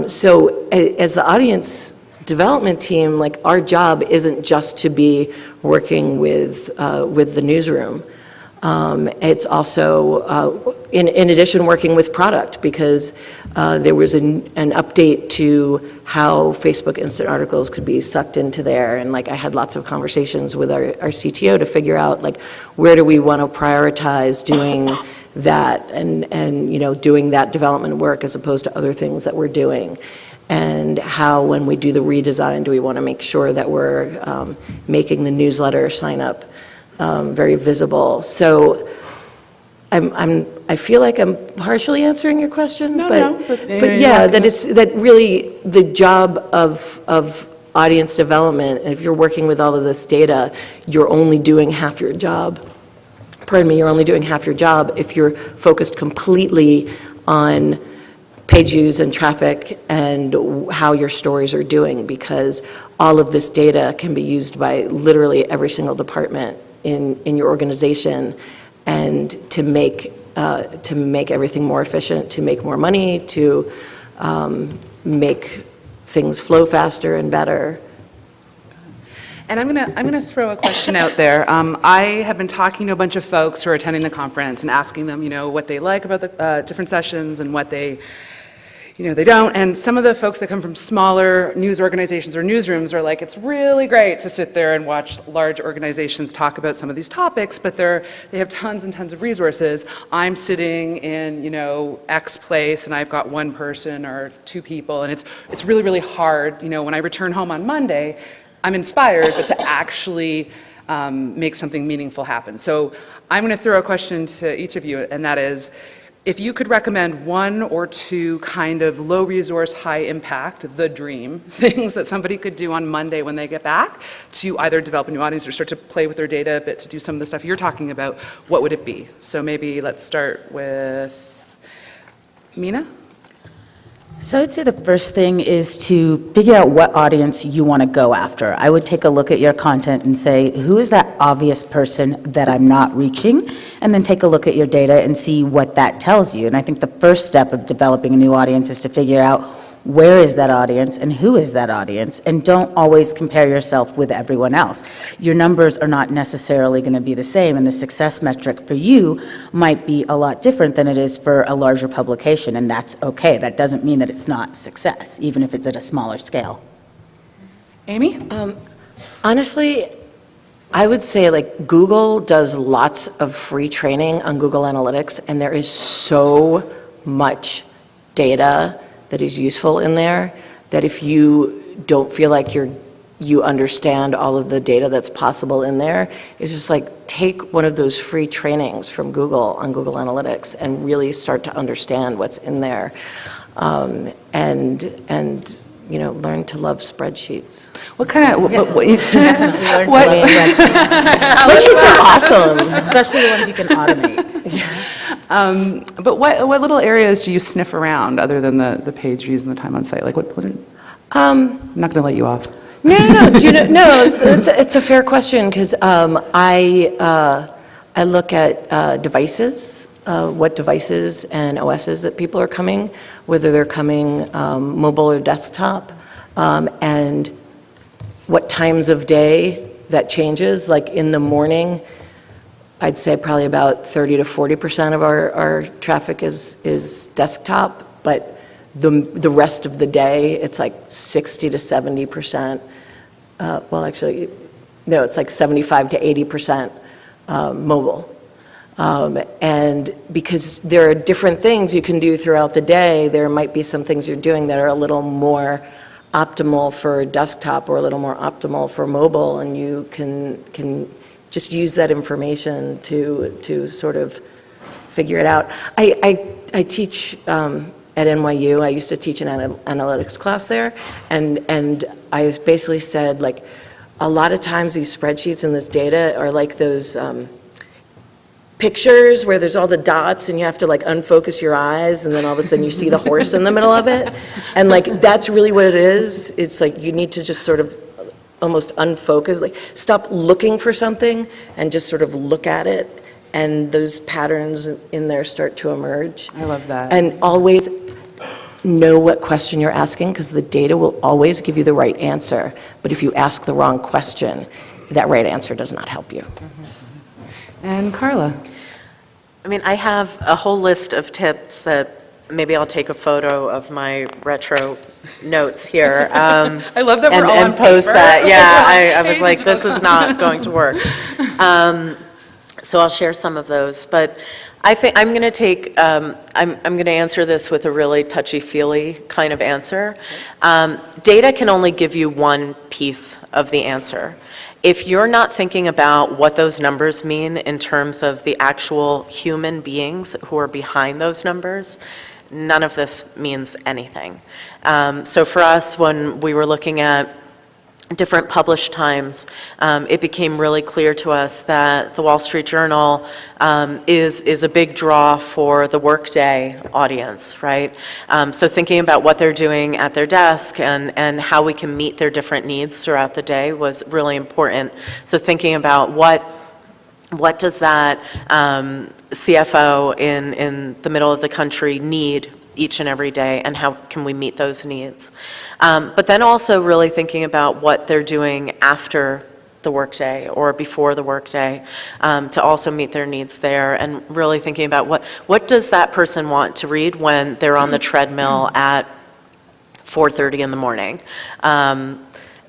So as the audience development team, like our job isn't just to be working with the newsroom. It's also, in addition, working with product, because there was an update to how Facebook Instant articles could be sucked into there. And like I had lots of conversations with our CTO to figure out like where do we want to prioritize doing that and doing that development work as opposed to other things that we're doing. And how, when we do the redesign, do we want to make sure that we're making the newsletter sign up very visible. So I feel like I'm partially answering your question, but yeah, that really the job of audience development, and if you're working with all of this data, you're only doing half your job. You're only doing half your job if you're focused completely on page views and traffic and how your stories are doing, because all of this data can be used by literally every single department in your organization, and to make everything more efficient, to make more money, to make things flow faster and better. And I'm gonna throw a question out there. I have been talking to a bunch of folks who are attending the conference and asking them, what they like about the different sessions and what they don't. And some of the folks that come from smaller news organizations or newsrooms are like, it's really great to sit there and watch large organizations talk about some of these topics, but they have tons and tons of resources. I'm sitting in, X place, and I've got one person or two people, and it's really, really hard. When I return home on Monday, I'm inspired, but to actually make something meaningful happen. So I'm going to throw a question to each of you, and that is, if you could recommend one or two kind of low resource, high impact, the dream things that somebody could do on Monday when they get back to either develop a new audience or start to play with their data a bit to do some of the stuff you're talking about, what would it be? So maybe let's start with Mina. So I'd say the first thing is to figure out what audience you want to go after. I would take a look at your content and say, who is that obvious person that I'm not reaching? And then take a look at your data and see what that tells you. And I think the first step of developing a new audience is to figure out where is that audience and who is that audience, and don't always compare yourself with everyone else. Your numbers are not necessarily going to be the same, and the success metric for you might be a lot different than it is for a larger publication, and that's okay. That doesn't mean that it's not success, even if it's at a smaller scale. Amy? Honestly, I would say like Google does lots of free training on Google Analytics, and there is so much data that is useful in there that if you don't feel like you understand all of the data that's possible in there, it's just like take one of those free trainings from Google on Google Analytics and really start to understand what's in there, and learn to love spreadsheets. What kind of, Spreadsheets are awesome. Especially the ones you can automate. but what little areas do you sniff around other than the page views and the time on site? Like I'm not going to let you off. No. Do you know? No, it's a fair question because I look at devices, what devices and OSs that people are coming, whether they're coming mobile or desktop, and what times of day that changes. Like in the morning, I'd say probably about 30 to 40% of our traffic is desktop, but the rest of the day, it's like 60 to 70%. Well, actually, no, it's like 75 to 80% mobile. And because there are different things you can do throughout the day, there might be some things you're doing that are a little more optimal for desktop or a little more optimal for mobile, and you can just use that information to sort of figure it out. I teach at NYU. I used to teach an analytics class there, and I basically said, like, a lot of times these spreadsheets and this data are like those pictures where there's all the dots and you have to like unfocus your eyes, and then all of a sudden you see the horse in the middle of it. And like, that's really what it is. It's like you need to just sort of almost unfocus, like stop looking for something and just sort of look at it, and those patterns in there start to emerge. I love that. And always know what question you're asking, because the data will always give you the right answer. But if you ask the wrong question, that right answer does not help you. And Carla? I mean, I have a whole list of tips that maybe I'll take a photo of my retro notes here. I love that we're and, all and on post paper. that. Yeah, I was Pages like, of this them. is not going to work. So I'll share some of those. But I think I'm going to take, I'm going to answer this with a really touchy-feely kind of answer. Data can only give you one piece of the answer. If you're not thinking about what those numbers mean in terms of the actual human beings who are behind those numbers, none of this means anything. So for us, when we were looking at different published times, it became really clear to us that the Wall Street Journal is a big draw for the workday audience, right? So thinking about what they're doing at their desk and how we can meet their different needs throughout the day was really important. So thinking about what does that CFO in the middle of the country need each and every day, and how can we meet those needs? But then also really thinking about what they're doing after the workday or before the workday to also meet their needs there, and really thinking about what does that person want to read when they're on the treadmill at 4:30 in the morning.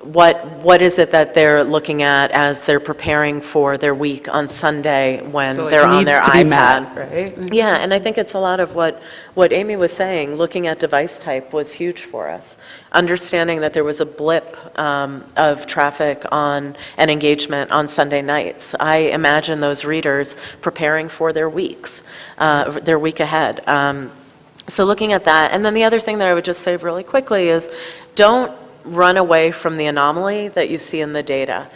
what is it that they're looking at as they're preparing for their week on Sunday when So, like, they're on needs their to be iPad? met, right? Yeah, and I think it's a lot of what Amy was saying. Looking at device type was huge for us. Understanding that there was a blip of traffic and engagement on Sunday nights. I imagine those readers preparing for their weeks, their week ahead. So looking at that, and then the other thing that I would just say really quickly is, don't run away from the anomaly that you see in the data.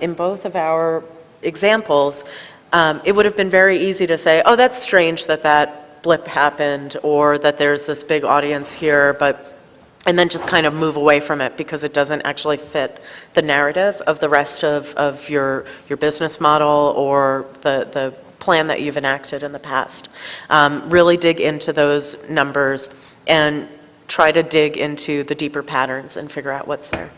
In both of our examples, it would have been very easy to say, oh, that's strange that that blip happened, or that there's this big audience here, and then just kind of move away from it because it doesn't actually fit the narrative of the rest of your business model or the plan that you've enacted in the past. Really dig into those numbers and try to dig into the deeper patterns and figure out what's there.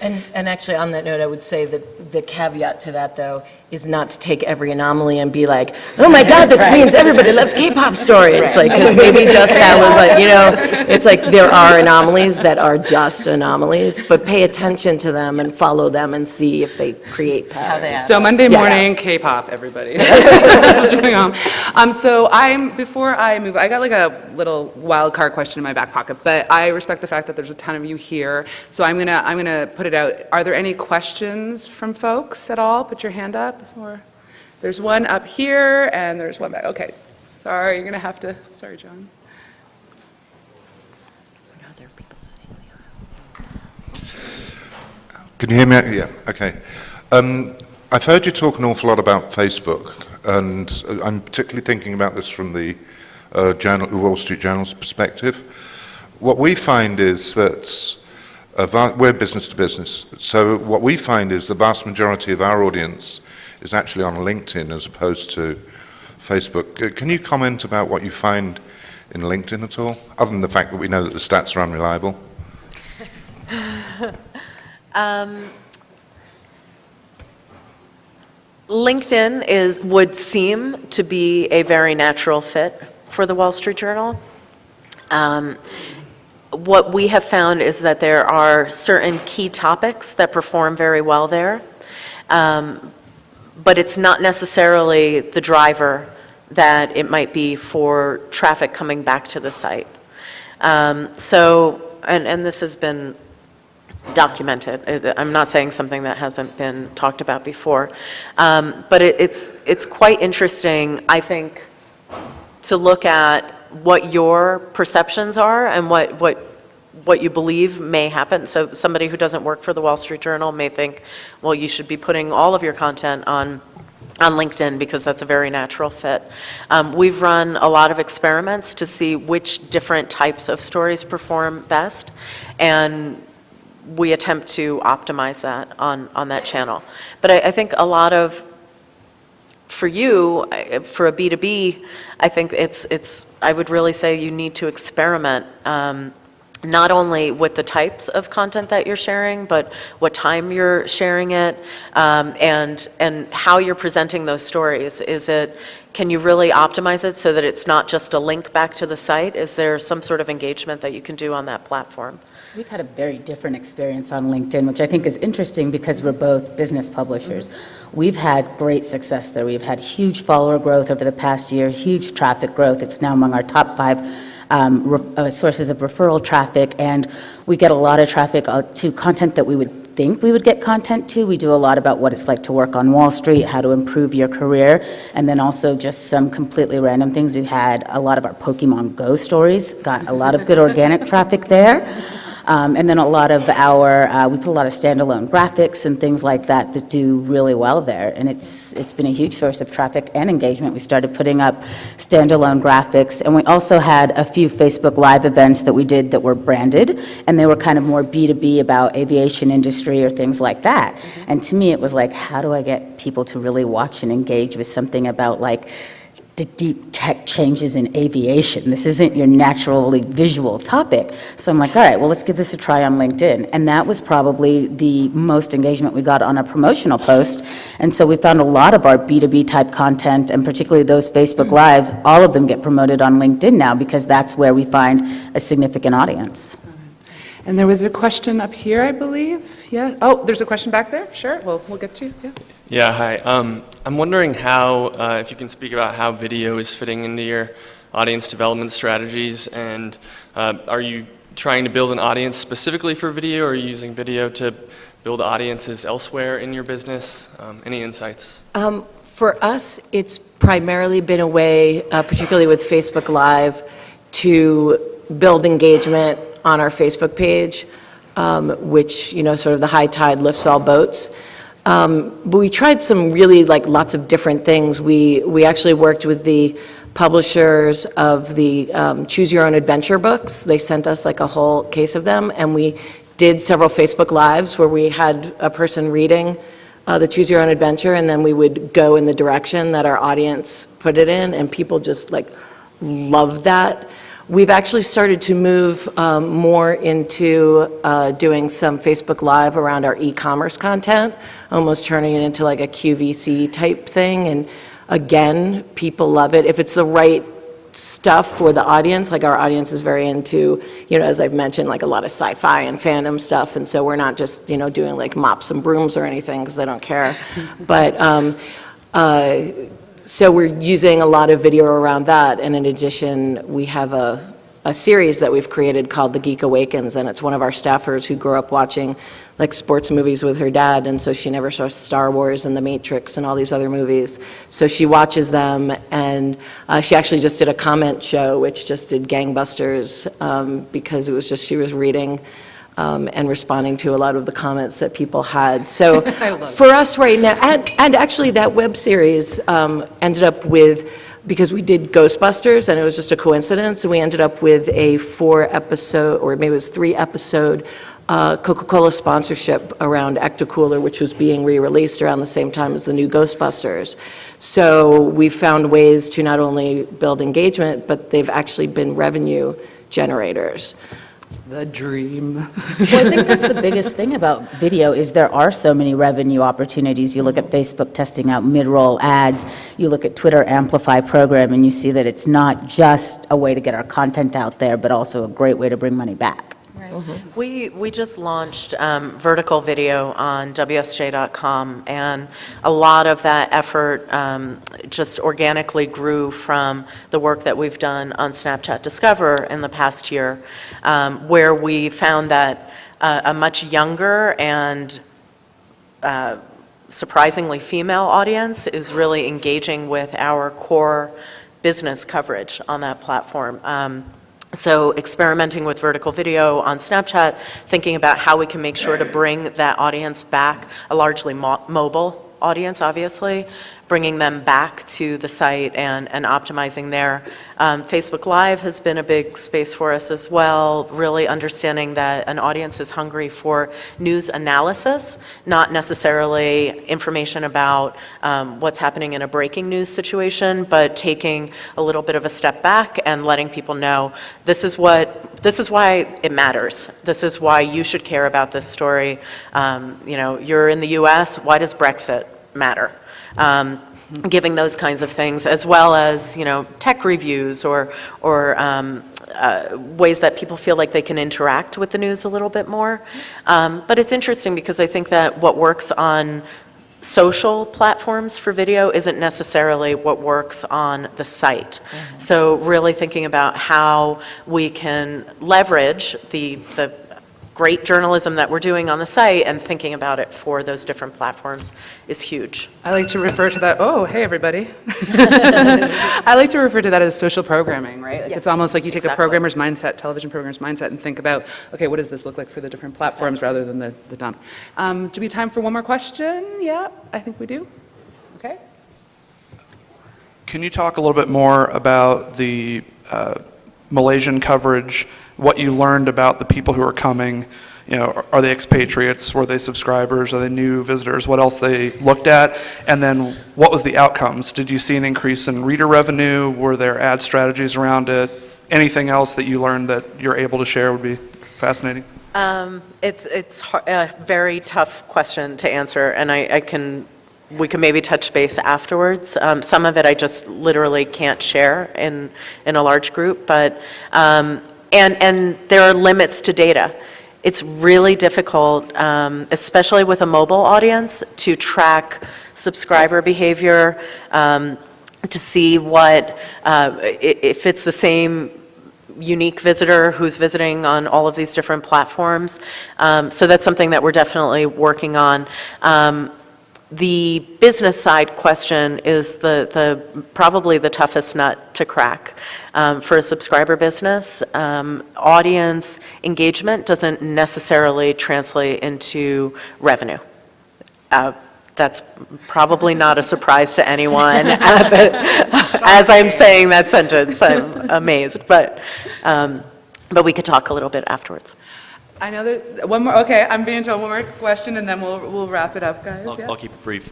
And actually, on that note, I would say that the caveat to that, though, is not to take every anomaly and be like, oh my God, this means everybody loves K-pop stories. Like, because maybe just that was like, it's like there are anomalies that are just anomalies, but pay attention to them and follow them and see if they create patterns. So Monday morning, K-pop, everybody. That's what's going on. So before I move, I got like a little wild card question in my back pocket, but I respect the fact that there's a ton of you here. So I'm gonna put it out. Are there any questions from folks at all? Put your hand up. There's one up here, and there's one back. Okay, sorry, you're gonna have to. Sorry, John. Can you hear me? Yeah, okay. I've heard you talk an awful lot about Facebook, and I'm particularly thinking about this from the Wall Street Journal's perspective. What we find is that we're business to business, so what we find is the vast majority of our audience is actually on LinkedIn as opposed to Facebook. Can you comment about what you find in LinkedIn at all, other than the fact that we know that the stats are unreliable? LinkedIn would seem to be a very natural fit for the Wall Street Journal. What we have found is that there are certain key topics that perform very well there. But it's not necessarily the driver that it might be for traffic coming back to the site. And this has been documented. I'm not saying something that hasn't been talked about before. But it's quite interesting, I think, to look at what your perceptions are and what you believe may happen. So somebody who doesn't work for the Wall Street Journal may think, well, you should be putting all of your content on LinkedIn because that's a very natural fit. We've run a lot of experiments to see which different types of stories perform best, and we attempt to optimize that on that channel. But I think a lot of, for you, for a B2B, I think I would really say you need to experiment not only with the types of content that you're sharing, but what time you're sharing it, and how you're presenting those stories. Can you really optimize it so that it's not just a link back to the site? Is there some sort of engagement that you can do on that platform? So we've had a very different experience on LinkedIn, which I think is interesting because we're both business publishers. We've had great success there. We've had huge follower growth over the past year, huge traffic growth. It's now among our top 5 sources of referral traffic, and we get a lot of traffic to content that we would think we would get content to. We do a lot about what it's like to work on Wall Street, how to improve your career, and then also just some completely random things. We had a lot of our Pokemon Go stories, got a lot of good organic traffic there. And then a lot of we put a lot of standalone graphics and things like that that do really well there. And it's been a huge source of traffic and engagement. We started putting up standalone graphics. And we also had a few Facebook Live events that we did that were branded. And they were kind of more B2B about aviation industry or things like that. And to me, it was like, how do I get people to really watch and engage with something about like the deep tech changes in aviation? This isn't your naturally visual topic. So I'm like, all right, well, let's give this a try on LinkedIn. And that was probably the most engagement we got on a promotional post. And so we found a lot of our B2B type content, and particularly those Facebook Lives, all of them get promoted on LinkedIn now because that's where we find a significant audience. And there was a question up here, I believe. Yeah. Oh, there's a question back there. Sure. We'll get to you. Yeah. Yeah, hi. I'm wondering how, if you can speak about how video is fitting into your audience development strategies, and are you trying to build an audience specifically for video, or are you using video to build audiences elsewhere in your business? Any insights? For us, it's primarily been a way, particularly with Facebook Live, to build engagement on our Facebook page, which, sort of the high tide lifts all boats. But we tried some really, lots of different things. We actually worked with the publishers of the Choose Your Own Adventure books. They sent us a whole case of them, and we did several Facebook Lives where we had a person reading the Choose Your Own Adventure, and then we would go in the direction that our audience put it in, and people just loved that. We've actually started to move more into doing some Facebook Live around our e-commerce content, almost turning it into a QVC type thing. And again, people love it. If it's the right stuff for the audience, our audience is very into, as I've mentioned, a lot of sci-fi and fandom stuff. And so we're not just, doing mops and brooms or anything because they don't care. But so we're using a lot of video around that, and in addition, we have a series that we've created called The Geek Awakens, and it's one of our staffers who grew up watching sports movies with her dad, and so she never saw Star Wars and The Matrix and all these other movies. So she watches them, and she actually just did a comment show, which just did gangbusters, because it was just, she was reading and responding to a lot of the comments that people had. So for us right now, and actually that web series ended up with, because we did Ghostbusters and it was just a coincidence, and we ended up with a 4-episode, or maybe it was 3-episode Coca-Cola sponsorship around Ecto-Cooler, which was being re-released around the same time as the new Ghostbusters. So we found ways to not only build engagement, but they've actually been revenue generators. The dream. Well, I think that's the biggest thing about video is there are so many revenue opportunities. You look at Facebook testing out mid-roll ads, you look at Twitter Amplify program, and you see that it's not just a way to get our content out there, but also a great way to bring money back. We just launched vertical video on WSJ.com, and a lot of that effort just organically grew from the work that we've done on Snapchat Discover in the past year, where we found that a much younger and surprisingly female audience is really engaging with our core business coverage on that platform. So experimenting with vertical video on Snapchat, thinking about how we can make sure to bring that audience back, a largely mobile audience, obviously, bringing them back to the site and optimizing there. Facebook Live has been a big space for us as well, really understanding that an audience is hungry for news analysis, not necessarily information about what's happening in a breaking news situation, but taking a little bit of a step back and letting people know this is why it matters. This is why you should care about this story. You're in the US, why does Brexit matter? Giving those kinds of things, as well as tech reviews or ways that people feel like they can interact with the news a little bit more. But it's interesting because I think that what works on social platforms for video isn't necessarily what works on the site. So really thinking about how we can leverage the great journalism that we're doing on the site and thinking about it for those different platforms is huge. I like to refer to that, oh, hey, everybody. I like to refer to that as social programming, right? It's almost like you take a programmer's mindset, television programmer's mindset, and think about, okay, what does this look like for the different platforms rather than the dump. Do we have time for one more question? Yeah, I think we do. Okay. Can you talk a little bit more about the Malaysian coverage, what you learned about the people who are coming? Are they expatriates? Were they subscribers? Are they new visitors? What else they looked at? And then what was the outcomes? Did you see an increase in reader revenue? Were there ad strategies around it? Anything else that you learned that you're able to share would be fascinating. It's a very tough question to answer, and we can maybe touch base afterwards. Some of it I just literally can't share in a large group, but and there are limits to data. it's really difficult, especially with a mobile audience, to track subscriber behavior, to see if it's the same unique visitor who's visiting on all of these different platforms. So that's something that we're definitely working on. The business side question is probably the toughest nut to crack for a subscriber business. Audience engagement doesn't necessarily translate into revenue. That's probably not a surprise to anyone. As I'm saying that sentence, I'm amazed. But we could talk a little bit afterwards. I know that one more. Okay, I'm being told one more question, and then we'll wrap it up, guys. I'll keep it brief.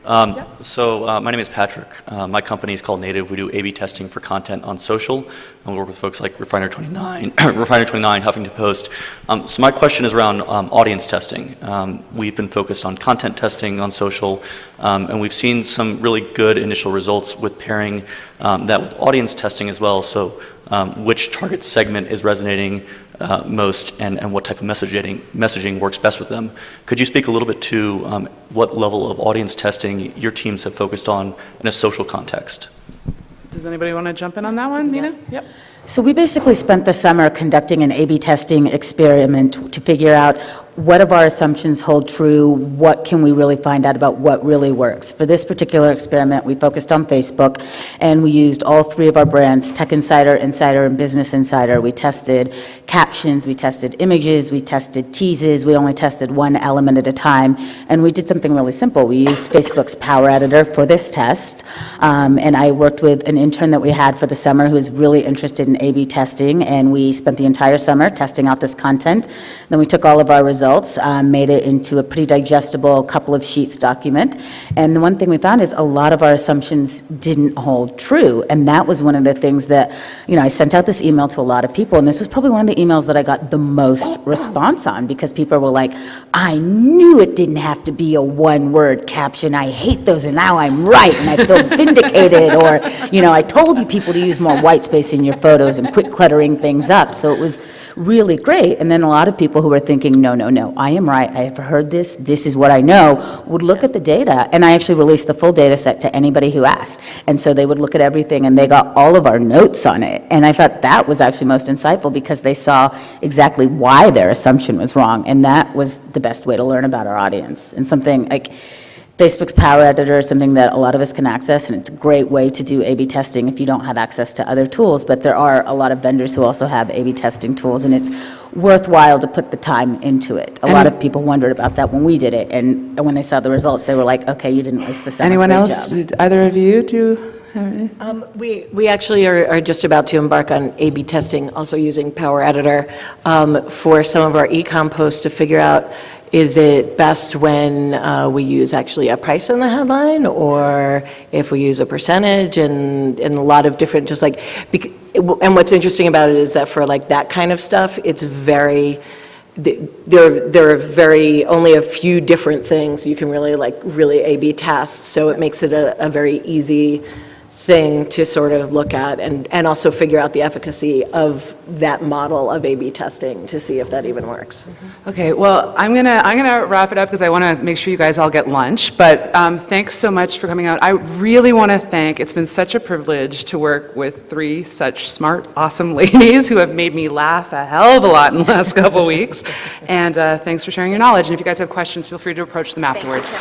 So my name is Patrick. My company is called Native. We do A/B testing for content on social, and we work with folks like Refiner29, Refiner29, Huffington Post. So my question is around audience testing. We've been focused on content testing on social, and we've seen some really good initial results with pairing that with audience testing as well. So which target segment is resonating most, and what type of messaging works best with them. Could you speak a little bit to what level of audience testing your teams have focused on in a social context? Does anybody want to jump in on that one, Nina? Yep. So we basically spent the summer conducting an A/B testing experiment to figure out what of our assumptions hold true, what can we really find out about what really works. For this particular experiment, we focused on Facebook, and we used all three of our brands, Tech Insider, Insider, and Business Insider. We tested captions, we tested images, we tested teases. We only tested one element at a time, and we did something really simple. We used Facebook's Power Editor for this test, and I worked with an intern that we had for the summer who was really interested in A/B testing, and we spent the entire summer testing out this content. Then we took all of our results, made it into a pretty digestible couple of sheets document, and the one thing we found is a lot of our assumptions didn't hold true, and that was one of the things that, I sent out this email to a lot of people, and this was probably one of the emails that I got the most response on, because people were like, I knew it didn't have to be a one-word caption, I hate those, and now I'm right, and I feel vindicated, or, I told you people to use more white space in your photos and quit cluttering things up. So it was really great. And then a lot of people who were thinking, no, I am right, I have heard this is what I know, would look at the data. And I actually released the full data set to anybody who asked. And so they would look at everything, and they got all of our notes on it. And I thought that was actually most insightful, because they saw exactly why their assumption was wrong. And that was the best way to learn about our audience. And something like Facebook's Power Editor is something that a lot of us can access, and it's a great way to do A/B testing if you don't have access to other tools. But there are a lot of vendors who also have A/B testing tools, and it's worthwhile to put the time into it. A lot of people wondered about that when we did it, and when they saw the results, they were like, okay, you didn't waste the summer. Anyone Great else? job. Did either of you do? We actually are just about to embark on A/B testing, also using Power Editor for some of our e-com posts to figure out, is it best when we use actually a price in the headline, or if we use a percentage, and a lot of different, just like, and what's interesting about it is that for like that kind of stuff, it's very, there are very, only a few different things you can really A/B test, so it makes it a very easy thing to sort of look at, and also figure out the efficacy of that model of A/B testing to see if that even works. Okay, well, I'm gonna wrap it up because I want to make sure you guys all get lunch. But thanks so much for coming out. I really want to thank. It's been such a privilege to work with three such smart, awesome ladies who have made me laugh a hell of a lot in the last couple weeks. And thanks for sharing your knowledge. And if you guys have questions, feel free to approach them afterwards.